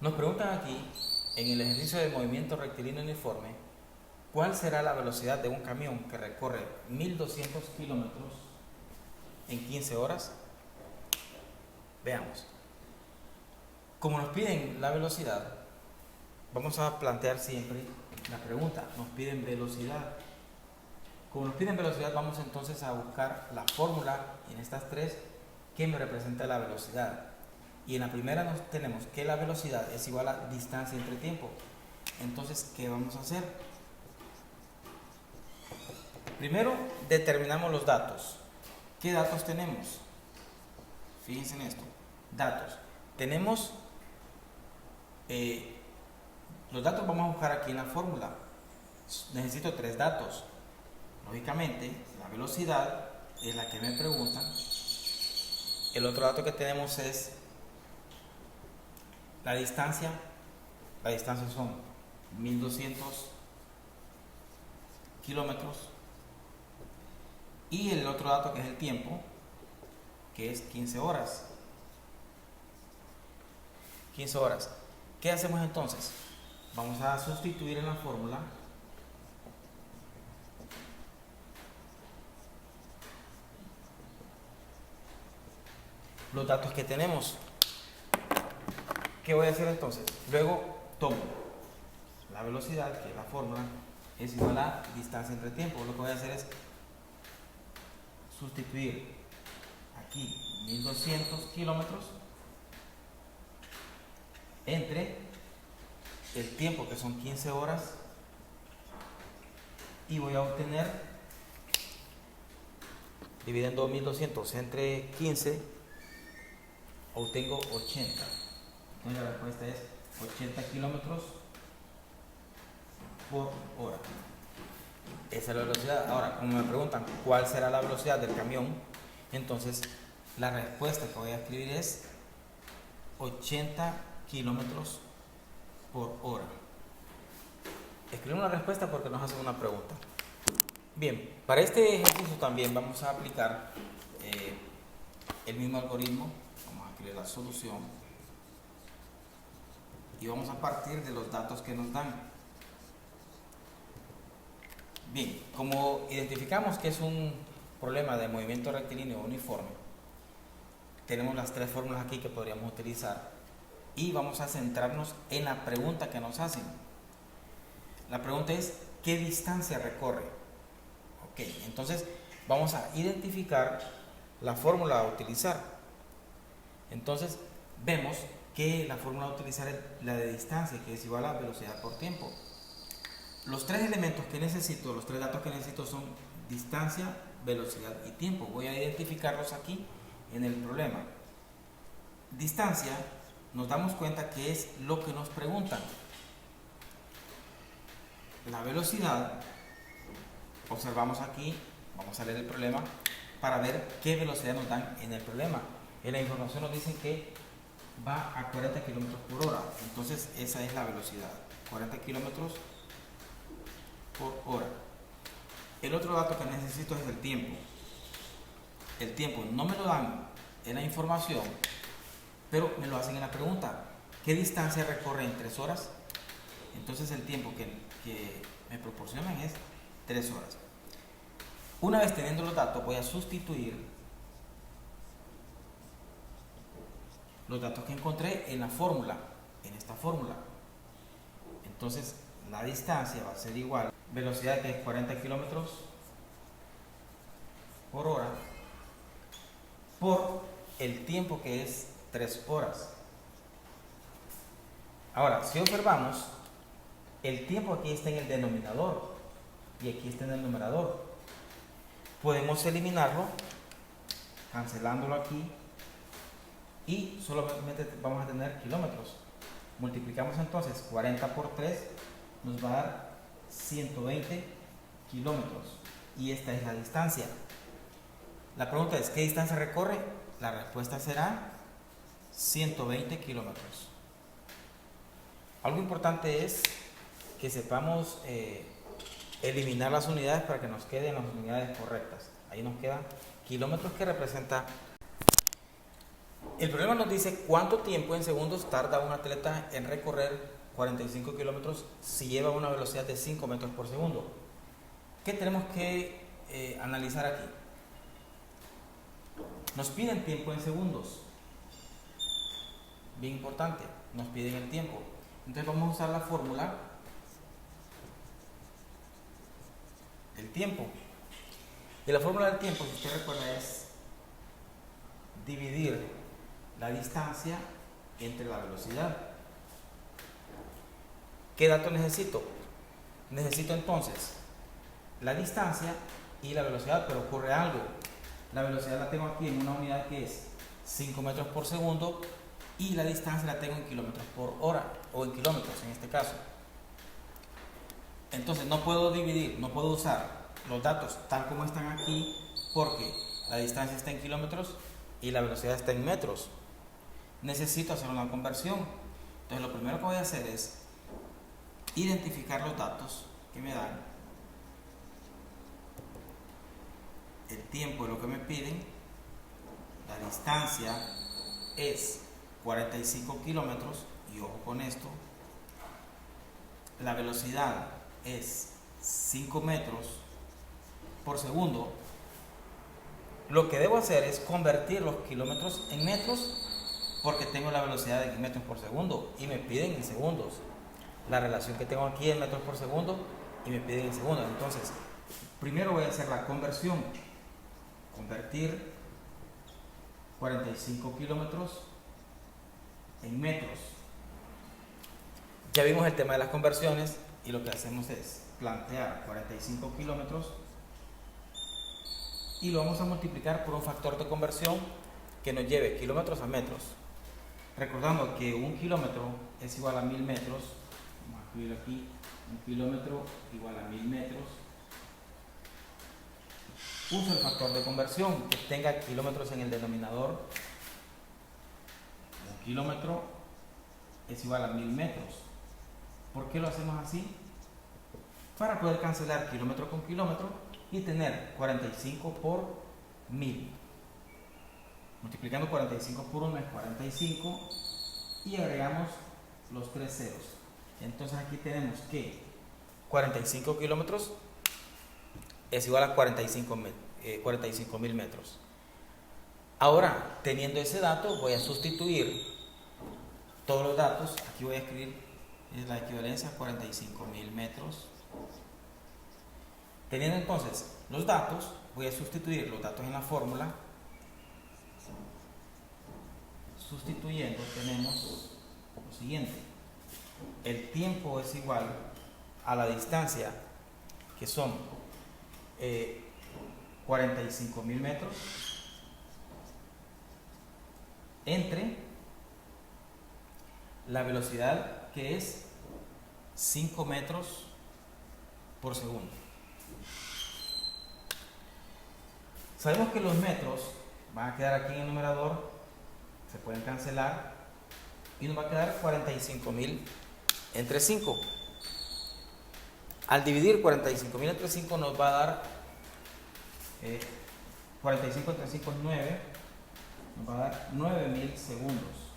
Nos preguntan aquí, en el ejercicio de movimiento rectilíneo uniforme, ¿cuál será la velocidad de un camión que recorre 1200 kilómetros en 15 horas? Veamos. Como nos piden la velocidad, vamos a plantear siempre la pregunta. Nos piden velocidad. Como nos piden velocidad, vamos entonces a buscar la fórmula en estas tres que me representa la velocidad. Y en la primera nos tenemos que la velocidad es igual a distancia entre tiempo. Entonces, ¿qué vamos a hacer? Primero, determinamos los datos. ¿Qué datos tenemos? Fíjense en esto. Datos. Tenemos los datos vamos a buscar aquí en la fórmula. Necesito tres datos. Lógicamente, la velocidad es la que me preguntan. El otro dato que tenemos es la distancia. La distancia son 1200 kilómetros. Y el otro dato que es el tiempo, que es 15 horas. 15 horas. ¿Qué hacemos entonces? Vamos a sustituir en la fórmula los datos que tenemos. ¿Qué voy a hacer entonces? Luego tomo la velocidad, que la fórmula es igual a distancia entre tiempo. Lo que voy a hacer es sustituir aquí 1200 kilómetros entre el tiempo, que son 15 horas, y voy a obtener, dividiendo 1200 entre 15, obtengo 80. Entonces la respuesta es 80 kilómetros por hora. Esa es la velocidad. Ahora, como me preguntan cuál será la velocidad del camión, entonces la respuesta que voy a escribir es 80 kilómetros por hora. Escribimos la respuesta porque nos hacen una pregunta. Bien, para este ejercicio también vamos a aplicar el mismo algoritmo. Vamos a escribir la solución y vamos a partir de los datos que nos dan. Bien, como identificamos que es un problema de movimiento rectilíneo uniforme, tenemos las tres fórmulas aquí que podríamos utilizar y vamos a centrarnos en la pregunta que nos hacen. La pregunta es, ¿qué distancia recorre? Ok, entonces vamos a identificar la fórmula a utilizar. Entonces vemos que la fórmula a utilizar es la de distancia, que es igual a velocidad por tiempo. Los tres elementos que necesito, los tres datos que necesito son distancia, velocidad y tiempo. Voy a identificarlos aquí en el problema. Distancia, nos damos cuenta que es lo que nos preguntan. La velocidad, observamos aquí, vamos a leer el problema para ver qué velocidad nos dan en el problema. En la información nos dicen que va a 40 kilómetros por hora, entonces esa es la velocidad, 40 kilómetros por hora. El otro dato que necesito es el tiempo. El tiempo no me lo dan en la información, pero me lo hacen en la pregunta. ¿Qué distancia recorre en 3 horas? Entonces el tiempo que me proporcionan es 3 horas. Una vez teniendo los datos, voy a sustituir los datos que encontré en la fórmula, en esta fórmula. Entonces la distancia va a ser igual, velocidad que es 40 kilómetros por hora, por el tiempo que es 3 horas. Ahora, si observamos, el tiempo aquí está en el denominador y aquí está en el numerador. Podemos eliminarlo cancelándolo aquí y solamente vamos a tener kilómetros. Multiplicamos entonces 40 por 3, nos va a dar 120 kilómetros y esta es la distancia. La pregunta es, ¿qué distancia recorre? La respuesta será 120 kilómetros. Algo importante es que sepamos eliminar las unidades para que nos queden las unidades correctas. Ahí nos quedan kilómetros, que representa El problema nos dice cuánto tiempo en segundos tarda un atleta en recorrer 45 kilómetros si lleva una velocidad de 5 metros por segundo. ¿Qué tenemos que analizar aquí? Nos piden tiempo en segundos. Bien importante, nos piden el tiempo. Entonces vamos a usar la fórmula del tiempo. Y la fórmula del tiempo, si usted recuerda, es dividir la distancia entre la velocidad. ¿Qué dato necesito? Necesito entonces la distancia y la velocidad, pero ocurre algo. La velocidad la tengo aquí en una unidad que es 5 metros por segundo y la distancia la tengo en kilómetros por hora, o en kilómetros en este caso. Entonces no puedo dividir, no puedo usar los datos tal como están aquí, porque la distancia está en kilómetros y la velocidad está en metros. Necesito hacer una conversión. Entonces lo primero que voy a hacer es identificar los datos que me dan, el tiempo es lo que me piden, la distancia es 45 kilómetros, y ojo con esto, la velocidad es 5 metros por segundo. Lo que debo hacer es convertir los kilómetros en metros, porque tengo la velocidad en metros por segundo y me piden en segundos. La relación que tengo aquí es metros por segundo y me piden en segundos. Entonces, primero voy a hacer la conversión. Convertir 45 kilómetros en metros. Ya vimos el tema de las conversiones y lo que hacemos es plantear 45 kilómetros y lo vamos a multiplicar por un factor de conversión que nos lleve kilómetros a metros. Recordando que un kilómetro es igual a 1000 metros. Vamos a escribir aquí, un kilómetro igual a 1000 metros. Uso el factor de conversión que tenga kilómetros en el denominador. Un kilómetro es igual a 1000 metros. ¿Por qué lo hacemos así? Para poder cancelar kilómetro con kilómetro y tener 45 por 1000. Multiplicando 45 por 1 es 45 y agregamos los 3 ceros. Entonces aquí tenemos que 45 kilómetros es igual a 45.000 metros. Ahora, teniendo ese dato, voy a sustituir todos los datos. Aquí voy a escribir la equivalencia a 45.000 metros. Teniendo entonces los datos, voy a sustituir los datos en la fórmula. Sustituyendo tenemos lo siguiente: el tiempo es igual a la distancia, que son 45.000 metros, entre la velocidad, que es 5 metros por segundo. Sabemos que los metros van a quedar aquí en el numerador, se pueden cancelar y nos va a quedar 45.000 entre 5. Al dividir 45.000 entre 5 nos va a dar 45 entre 5 es 9, nos va a dar 9.000 segundos.